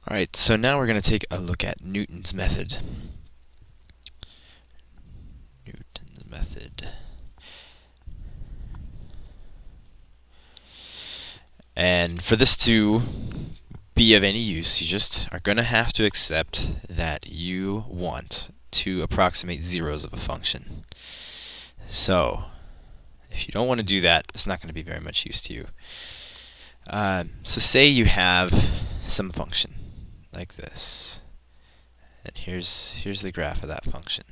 Alright, so now we're going to take a look at Newton's method. Newton's method. And for this to be of any use, you just are going to have to accept that you want to approximate zeros of a function. So, if you don't want to do that, it's not going to be very much use to you. So say you have some function like this, and here's the graph of that function.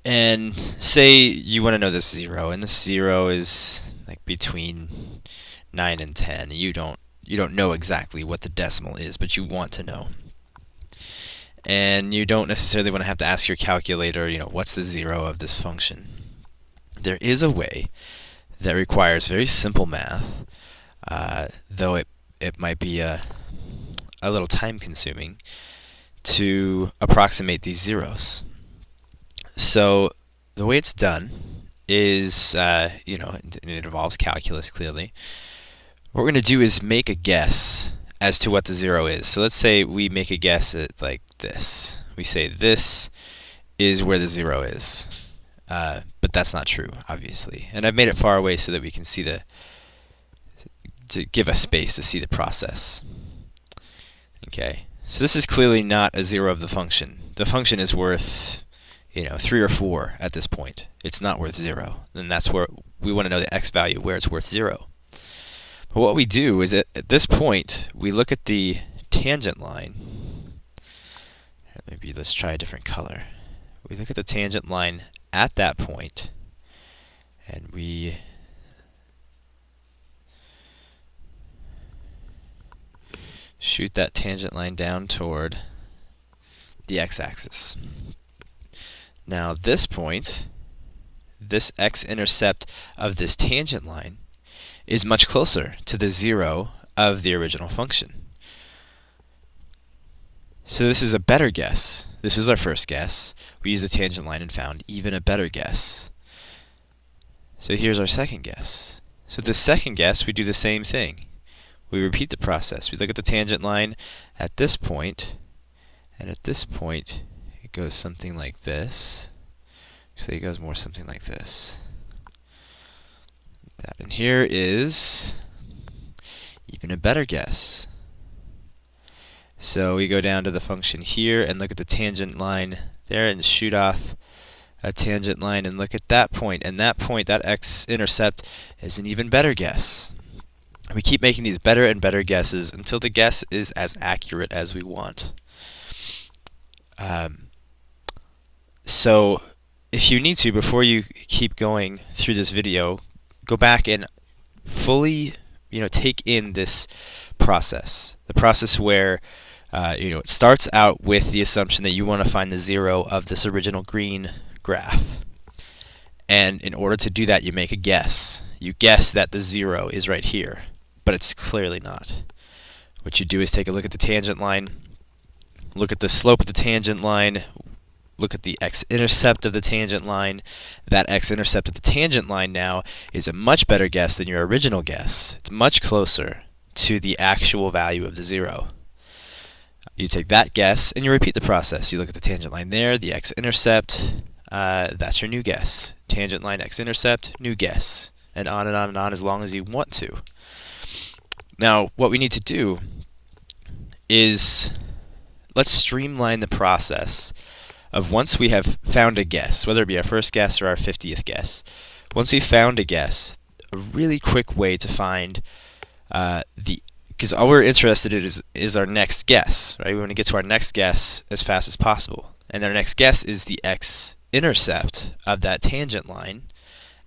And say you want to know this zero, and this zero is like between 9 and 10. You don't know exactly what the decimal is, but you want to know. And you don't necessarily want to have to ask your calculator, what's the zero of this function. There is a way that requires very simple math, though it might be a little time consuming, to approximate these zeros. So the way it's done is, and it involves calculus clearly. What we're going to do is make a guess as to what the zero is. So let's say we make a guess at like this. We say this is where the zero is. But that's not true, obviously. And I've made it far away so that we can see to give us space to see the process. Okay, so this is clearly not a zero of the function. The function is worth 3 or 4 at this point. It's not worth 0. And that's where we want to know the x value where it's worth 0. But what we do is at this point, we look at the tangent line. Maybe let's try a different color. We look at the tangent line at that point, and we shoot that tangent line down toward the x-axis. Now this point, this x-intercept of this tangent line is much closer to the zero of the original function. So this is a better guess. This was our first guess. We used the tangent line and found even a better guess. So here's our second guess. So the second guess, we do the same thing. We repeat the process. We look at the tangent line at this point, and at this point it goes something like this. Actually, it goes more something like this. And here is even a better guess. So we go down to the function here and look at the tangent line there and shoot off a tangent line and look at that point. And that point, that x-intercept, is an even better guess. We keep making these better and better guesses until the guess is as accurate as we want. So if you need to, before you keep going through this video, go back and fully, take in this process. The process where, it starts out with the assumption that you want to find the zero of this original green graph. And in order to do that, you make a guess. You guess that the zero is right here, but it's clearly not. What you do is take a look at the tangent line, look at the slope of the tangent line, look at the x-intercept of the tangent line. That x-intercept of the tangent line now is a much better guess than your original guess. It's much closer to the actual value of the zero. You take that guess and you repeat the process. You look at the tangent line there, the x-intercept, that's your new guess. Tangent line, x-intercept, new guess. And on and on and on as long as you want to. Now, what we need to do is let's streamline the process of once we have found a guess, whether it be our first guess or our 50th guess. Once we've found a guess, a really quick way to find because all we're interested in is our next guess, right? We want to get to our next guess as fast as possible. And our next guess is the x-intercept of that tangent line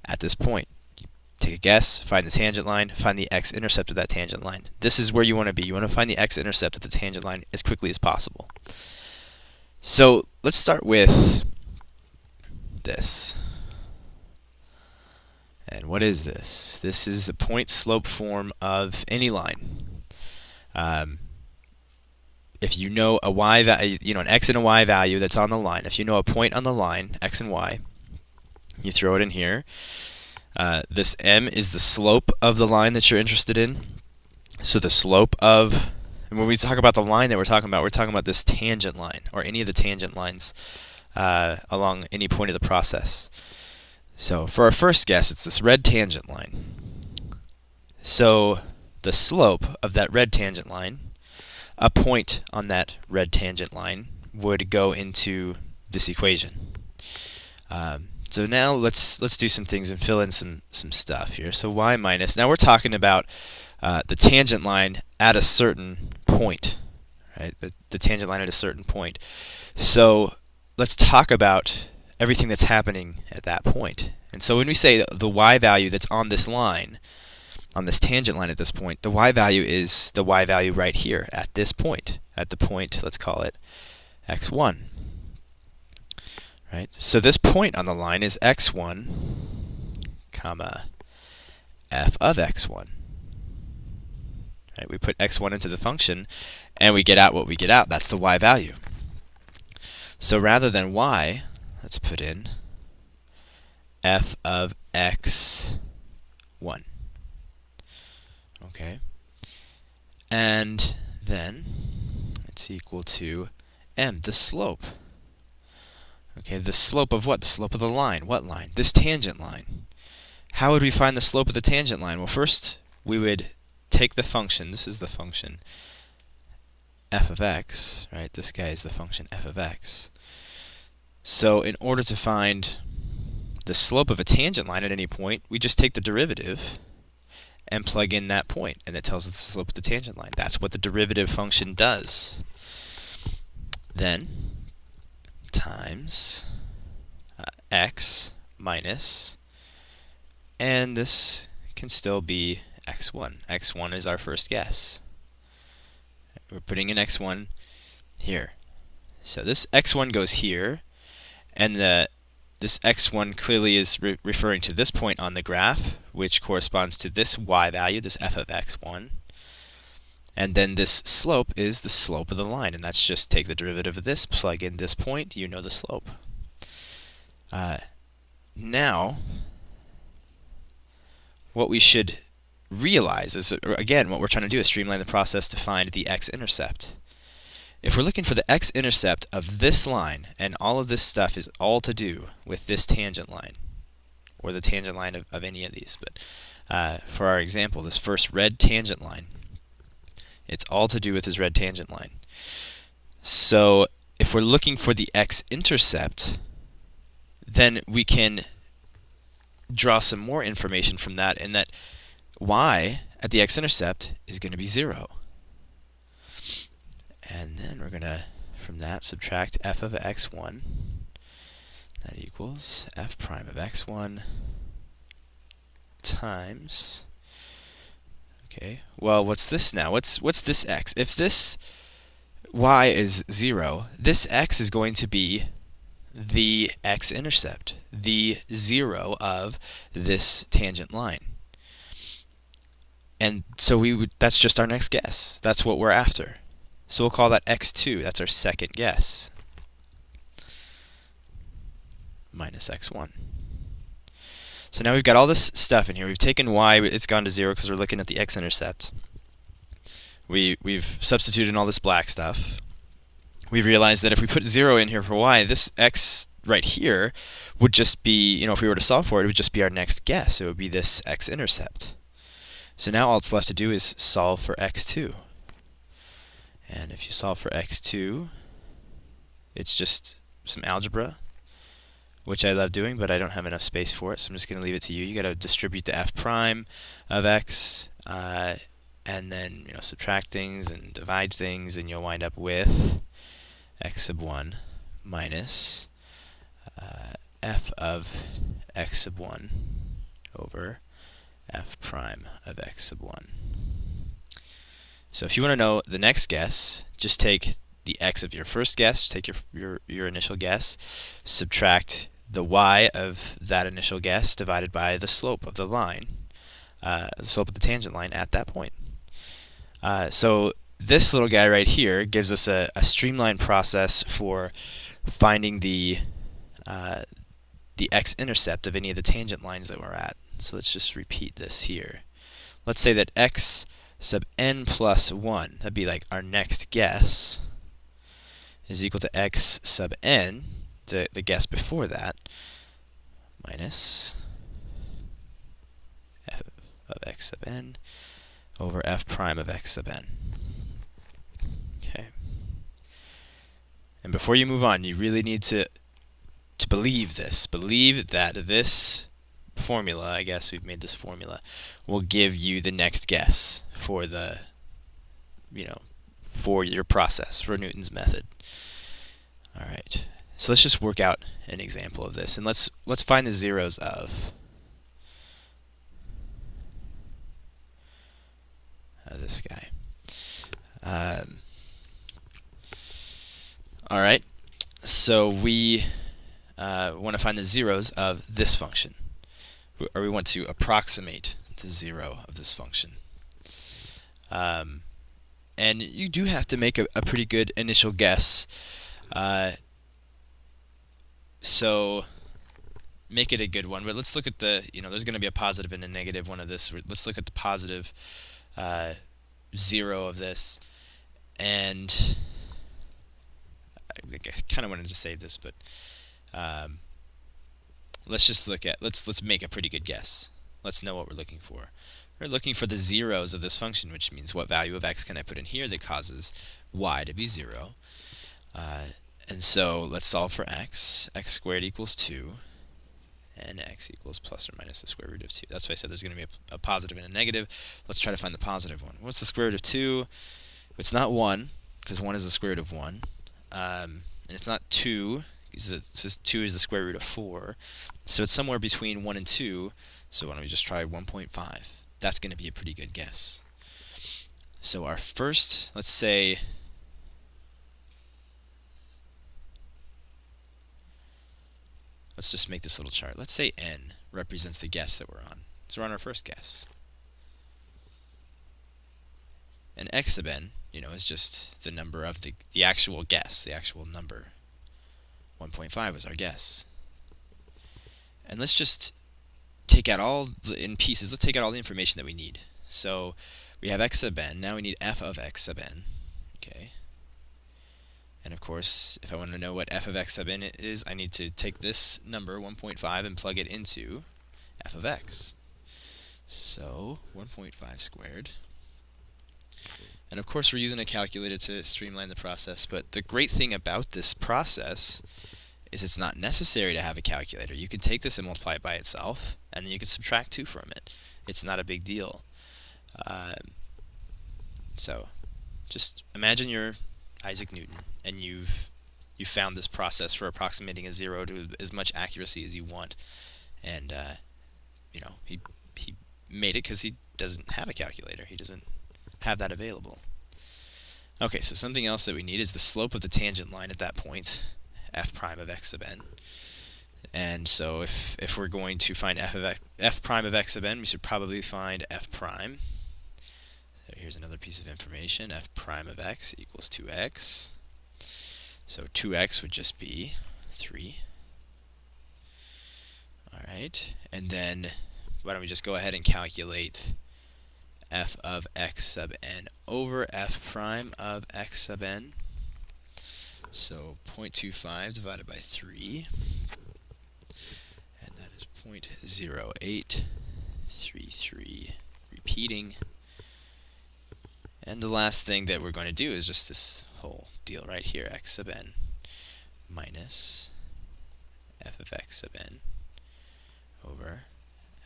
at this point. You take a guess, find the tangent line, find the x-intercept of that tangent line. This is where you want to be. You want to find the x-intercept of the tangent line as quickly as possible. So let's start with this. And what is this? This is the point-slope form of any line. If you know a y value, an x and a y value that's on the line, if you know a point on the line, x and y, you throw it in here. This m is the slope of the line that you're interested in. So the slope of, and when we talk about the line that we're talking about this tangent line, or any of the tangent lines along any point of the process. So for our first guess, it's this red tangent line. So the slope of that red tangent line, a point on that red tangent line, would go into this equation. So now let's do some things and fill in some stuff here. So y minus, now we're talking about the tangent line at a certain point, right? The tangent line at a certain point. So let's talk about everything that's happening at that point. And so when we say the y value that's on this line, on this tangent line at this point, the y value is the y value right here at this point, at the point, let's call it x1. Right? So this point on the line is x1, comma, f of x1. Right? We put x1 into the function, and we get out what we get out. That's the y value. So rather than y, let's put in f of x1. Okay? And then it's equal to m, the slope. Okay, the slope of what? The slope of the line. What line? This tangent line. How would we find the slope of the tangent line? Well, first we would take the function. This is the function f of x, right? This guy is the function f of x. So in order to find the slope of a tangent line at any point, we just take the derivative and plug in that point, and it tells us the slope of the tangent line. That's what the derivative function does. Then times x minus, and this can still be x1. x1 is our first guess. We're putting in x1 here. So this x1 goes here, and this x1 clearly is referring to this point on the graph, which corresponds to this y value, this f of x1. And then this slope is the slope of the line, and that's just take the derivative of this, plug in this point, you know the slope. Now, what we should realize is, again, what we're trying to do is streamline the process to find the x-intercept. If we're looking for the x-intercept of this line, and all of this stuff is all to do with this tangent line, or the tangent line of any of these, but for our example, this first red tangent line, it's all to do with this red tangent line. So if we're looking for the x-intercept, then we can draw some more information from that, and that y at the x-intercept is going to be 0. And then we're going to, from that, subtract f of x1. That equals f prime of x1 times, okay, well, what's this now? What's this x? If this y is 0, this x is going to be the x-intercept, the 0 of this tangent line. And so that's just our next guess. That's what we're after. So we'll call that x2. That's our second guess. Minus x1. So now we've got all this stuff in here. We've taken y, it's gone to 0 because we're looking at the x-intercept. We've substituted in all this black stuff. We've realized that if we put 0 in here for y, this x right here would just be, if we were to solve for it, it would just be our next guess. It would be this x-intercept. So now all it's left to do is solve for x2. And if you solve for x2, it's just some algebra, which I love doing, but I don't have enough space for it, so I'm just going to leave it to you. You got to distribute the f prime of x, and then subtract things and divide things, and you'll wind up with x sub 1 minus f of x sub 1 over f prime of x sub 1. So if you want to know the next guess, just take the x of your first guess, take your initial guess, subtract the y of that initial guess divided by the slope of the line, the slope of the tangent line at that point. So this little guy right here gives us a streamlined process for finding the x-intercept of any of the tangent lines that we're at. So let's just repeat this here. Let's say that x sub n plus 1, that'd be like our next guess, is equal to x sub n, the guess before that, minus f of x sub n over f prime of x sub n. Okay. And before you move on, you really need to believe this. Believe that this formula, I guess we've made this formula, will give you the next guess for the, for your process, for Newton's method. All right. So let's just work out an example of this, and let's find the zeros of this guy. All right. So we want to find the zeros of this function, or we want to approximate the zero of this function. And you do have to make a pretty good initial guess. So make it a good one. But let's look at the, there's going to be a positive and a negative one of this. Let's look at the positive 0 of this. And I kind of wanted to save this, but let's just look at, let's make a pretty good guess. Let's know what we're looking for. We're looking for the zeros of this function, which means what value of x can I put in here that causes y to be 0. And so let's solve for x. X squared equals 2, and x equals plus or minus the square root of 2. That's why I said there's going to be a positive and a negative. Let's try to find the positive one. What's the square root of 2? It's not 1, because 1 is the square root of 1. And it's not 2, because 2 is the square root of 4. So it's somewhere between 1 and 2. So why don't we just try 1.5? That's going to be a pretty good guess. So our first, let's say, let's just make this little chart. Let's say n represents the guess that we're on. So we're on our first guess. And x sub n, is just the number of the actual guess, the actual number. 1.5 is our guess. And let's just take out all in pieces. Let's take out all the information that we need. So we have x sub n. Now we need f of x sub n. Okay. And of course, if I want to know what f of x sub n is, I need to take this number 1.5 and plug it into f of x. So 1.5 squared. And of course, we're using a calculator to streamline the process. But the great thing about this process is it's not necessary to have a calculator. You can take this and multiply it by itself, and then you can subtract 2 from it. It's not a big deal. So just imagine you're Isaac Newton, and you've found this process for approximating a zero to as much accuracy as you want. And he made it because he doesn't have a calculator. He doesn't have that available. Okay, so something else that we need is the slope of the tangent line at that point, f prime of x sub n. And so if we're going to find f prime of x sub n, we should probably find f prime. So here's another piece of information. F prime of x equals 2x. So 2x would just be 3. Alright, and then why don't we just go ahead and calculate f of x sub n over f prime of x sub n. So 0.25 divided by 3, and that is 0.0833 repeating. And the last thing that we're going to do is just this whole deal right here, x sub n minus f of x sub n over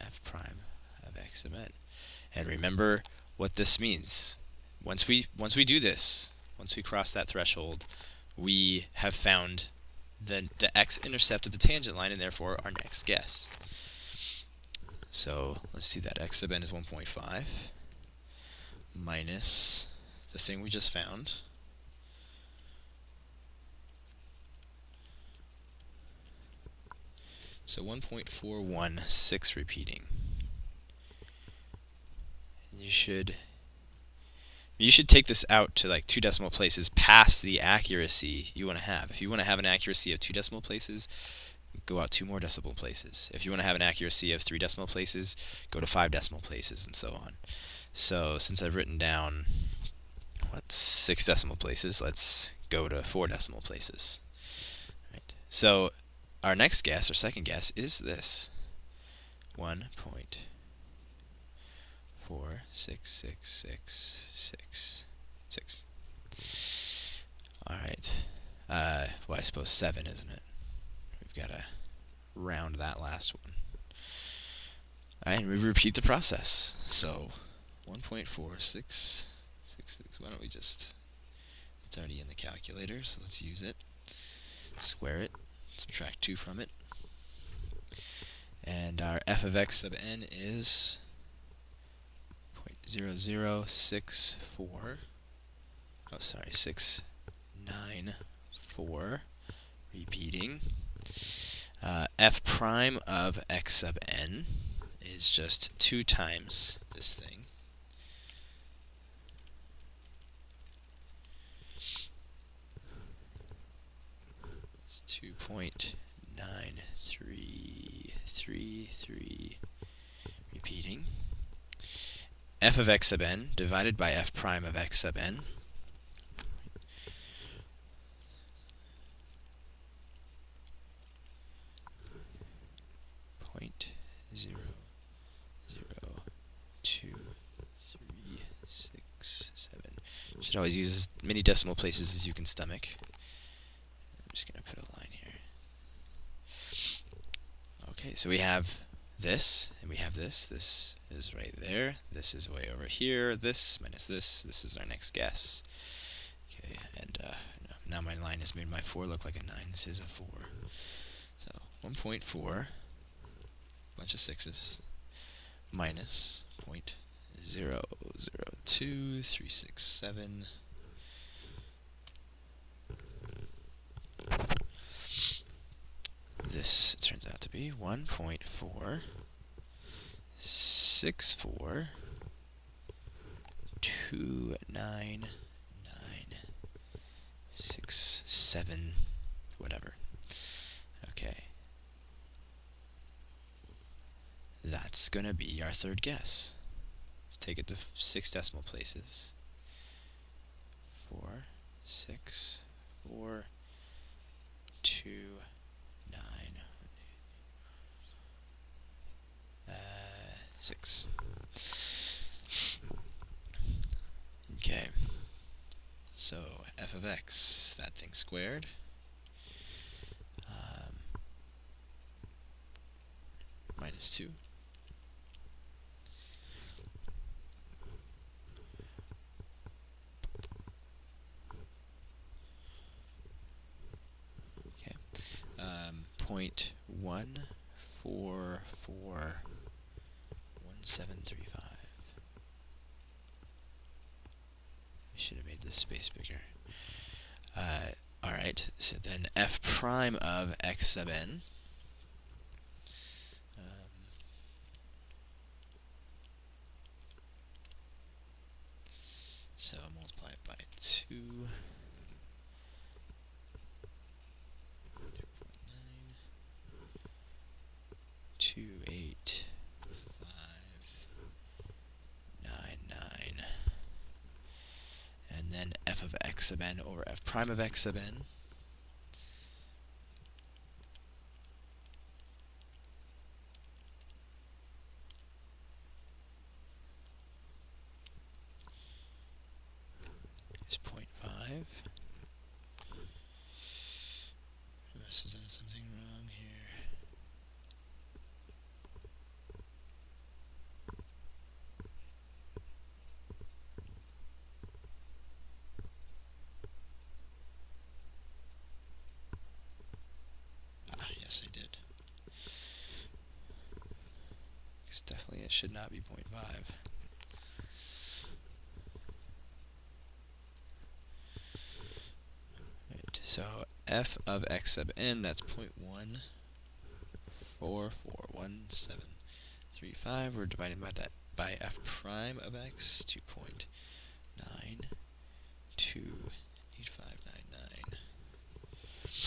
f prime of x sub n. And remember what this means. Once we do this, once we cross that threshold, we have found the x-intercept of the tangent line, and therefore our next guess. So let's do that. X sub n is 1.5 minus the thing we just found. So 1.416 repeating. And you should take this out to like 2 decimal places past the accuracy you want to have. If you want to have an accuracy of 2 decimal places, go out 2 more decimal places. If you want to have an accuracy of 3 decimal places, go to 5 decimal places, and so on. So since I've written down 6 decimal places, let's go to 4 decimal places. Right. So our next guess, our second guess, is this 1.4666666. All right. Well, I suppose 7, isn't it? We've got to round that last one. All right, and we repeat the process. So 1.4666. Why don't we just? It's already in the calculator, so let's use it. Square it. Subtract 2 from it. And our f of x sub n is 0.0064. Oh, sorry, 694. Repeating. F prime of x sub n is just 2 times this thing. It's 2.9333. Repeating. F of x sub n divided by f prime of x sub n. Point 0.02367. Should always use as many decimal places as you can stomach. I'm just going to put a line here. Okay, so we have this, and we have this. This is right there. This is way over here. This minus this. This is our next guess. Okay, and now my line has made my 4 look like a 9. This is a 4. So 1.4, bunch of 6's, minus 0.002367. This turns out to be 1.4642997, whatever. Okay. That's going to be our third guess. Let's take it to 6 decimal places. 4, 6, 4, 2, 9, 6. Okay. So f of x, that thing squared. Minus 2. Okay. 0.1441735. I should have made this space bigger. Alright, so then f prime of x sub n. So multiply it by 2. 2.8599, and then f of x sub n over f prime of x sub n. Is 0.5. I must have done something wrong here. Yes, I did. Because definitely it should not be 0.5. Right, so f of x sub n, that's 0.1441735. We're dividing by that by f prime of x, 2.928599. 0.04.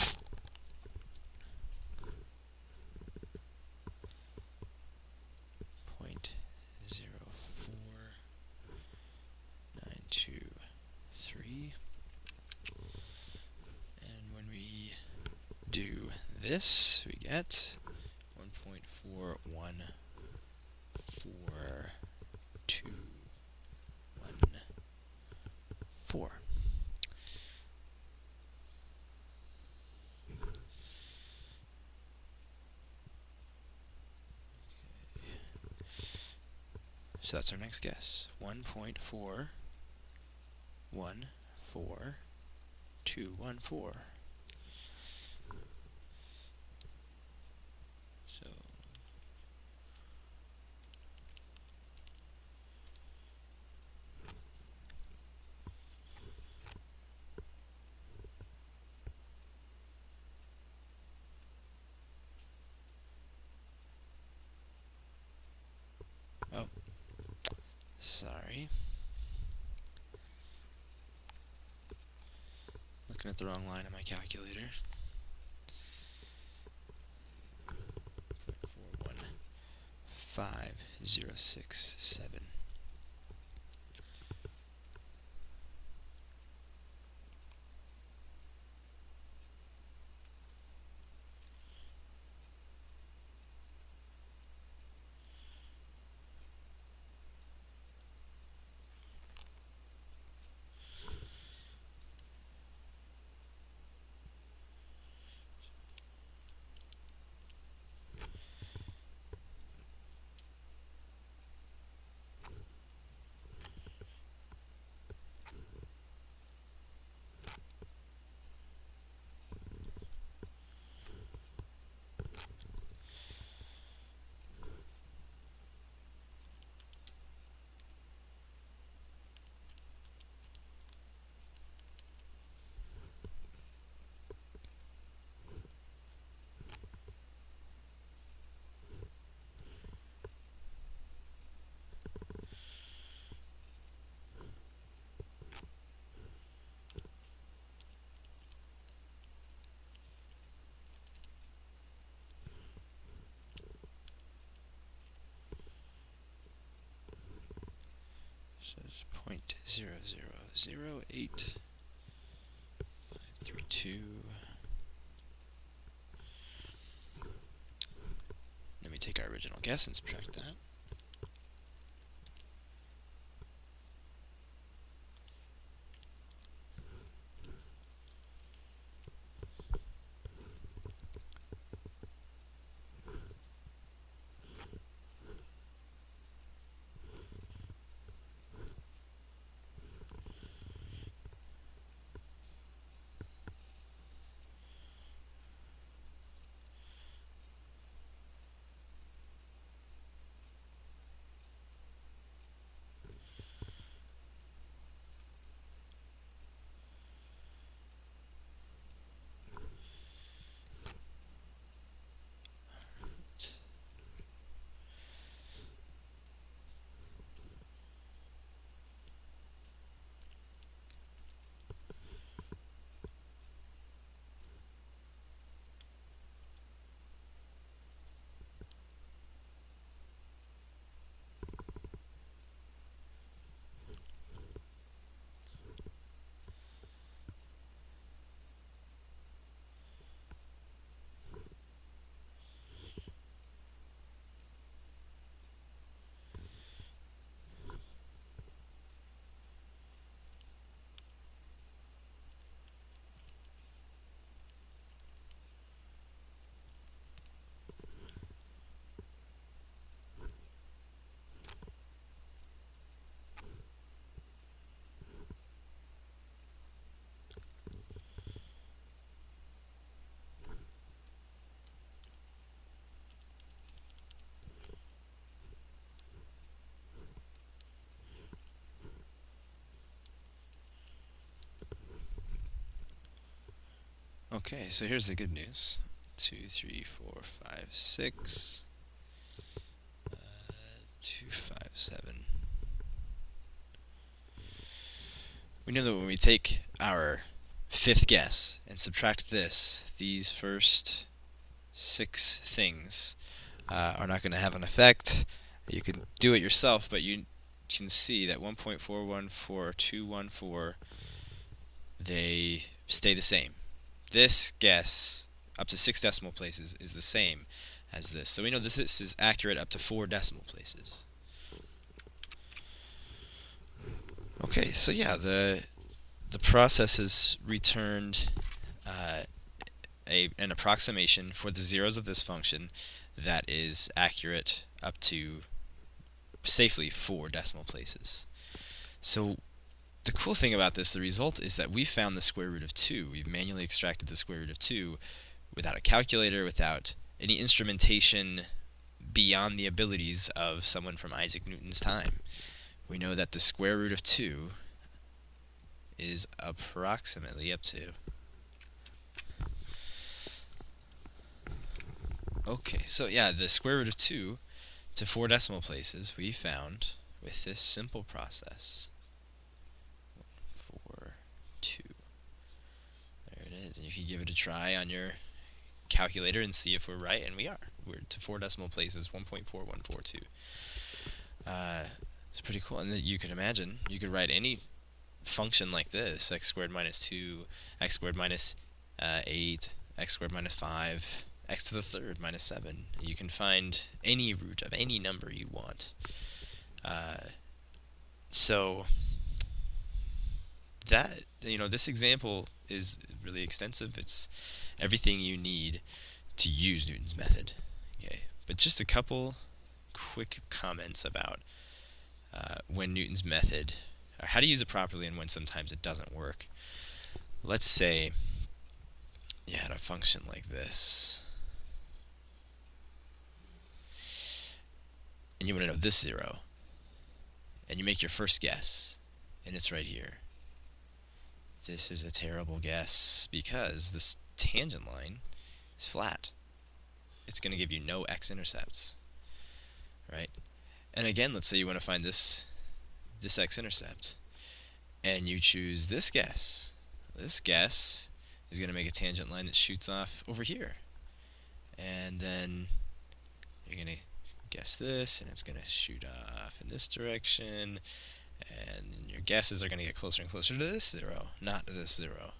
this, we get 1.4142114. So that's our next guess. 1.414214. So oh, sorry. Looking at the wrong line on my calculator. 0.415067. So it's 0.0008532. Then we take our original guess and subtract that. Okay, so here's the good news. 2, 3, 4, 5, 6, 2, 5, 7. We know that when we take our fifth guess and subtract this, these first 6 things are not going to have an effect. You can do it yourself, but you can see that 1.414214, they stay the same. This guess up to 6 decimal places is the same as this. So we know this is accurate up to 4 decimal places. Okay, so yeah, the process has returned an approximation for the zeros of this function that is accurate up to safely 4 decimal places. So the cool thing about this, the result is that we found the square root of 2. We've manually extracted the square root of 2 without a calculator, without any instrumentation beyond the abilities of someone from Isaac Newton's time. We know that the square root of 2 is approximately up to. Okay, so yeah, the square root of 2 to 4 decimal places we found with this simple process. 4, 2. There it is. And you can give it a try on your calculator and see if we're right, and we are. We're to 4 decimal places, 1.4142. It's pretty cool. And you can imagine, you could write any function like this, x squared minus 2, x squared minus 8, x squared minus 5, x to the third minus 7. You can find any root of any number you want. So that, this example is really extensive. It's everything you need to use Newton's method. Okay, but just a couple quick comments about when Newton's method, or how to use it properly, and when sometimes it doesn't work. Let's say you had a function like this, and you want to know this 0, and you make your first guess, and it's right here. This is a terrible guess because this tangent line is flat. It's going to give you no x-intercepts, right? And again, let's say you want to find this x-intercept, and you choose this guess. This guess is going to make a tangent line that shoots off over here, and then you're going to guess this, and it's going to shoot off in this direction, and your guesses are going to get closer and closer to this 0, not to this 0.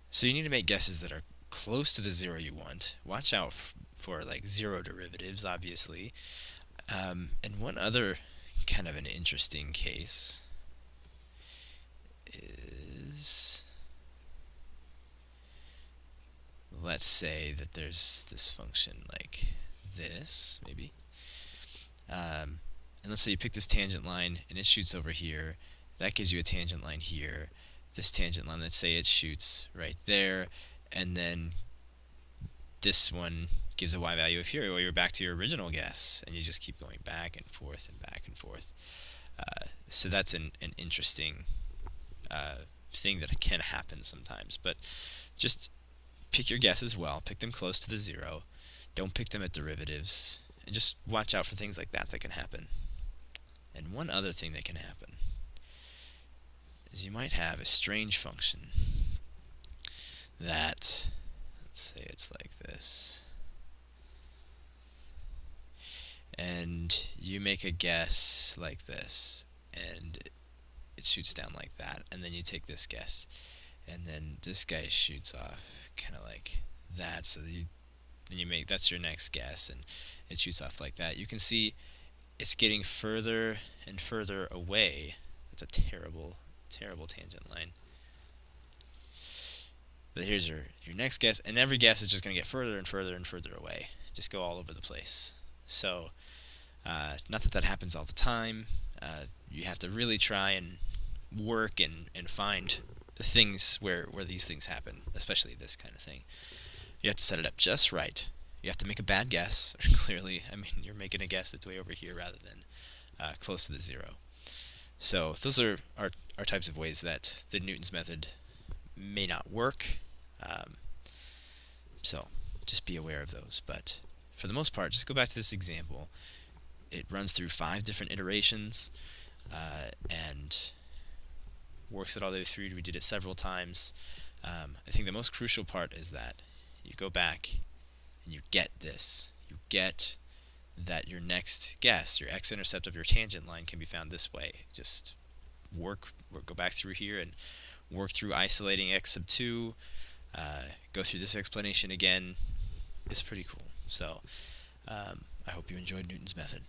So you need to make guesses that are close to the 0 you want. Watch out for like 0 derivatives, obviously. And one other kind of an interesting case is, let's say that there's this function like this, maybe. And let's say you pick this tangent line and it shoots over here. That gives you a tangent line here. This tangent line, let's say it shoots right there, and then this one gives a y value of here. Well, you're back to your original guess, and you just keep going back and forth and back and forth. So that's an interesting thing that can happen sometimes. But just pick your guesses well. Pick them close to the 0. Don't pick them at derivatives. And just watch out for things like that can happen. And one other thing that can happen is you might have a strange function that, let's say it's like this, and you make a guess like this, and it shoots down like that, and then you take this guess, and then this guy shoots off kind of like that, so then you make, that's your next guess, and it shoots off like that. You can see it's getting further and further away. That's a terrible, terrible tangent line. But here's your next guess, and every guess is just going to get further and further and further away. Just go all over the place. So, not that that happens all the time. You have to really try and work and find the things where these things happen, especially this kind of thing. You have to set it up just right. You have to make a bad guess. Clearly, I mean, you're making a guess that's way over here rather than close to the 0. So those are types of ways that the Newton's method may not work. So just be aware of those. But for the most part, just go back to this example. It runs through 5 different iterations and works it all the way through. We did it several times. I think the most crucial part is that you go back and you get this. You get that your next guess, your x-intercept of your tangent line, can be found this way. Just go back through here and work through isolating x sub 2, go through this explanation again. It's pretty cool. So I hope you enjoyed Newton's method.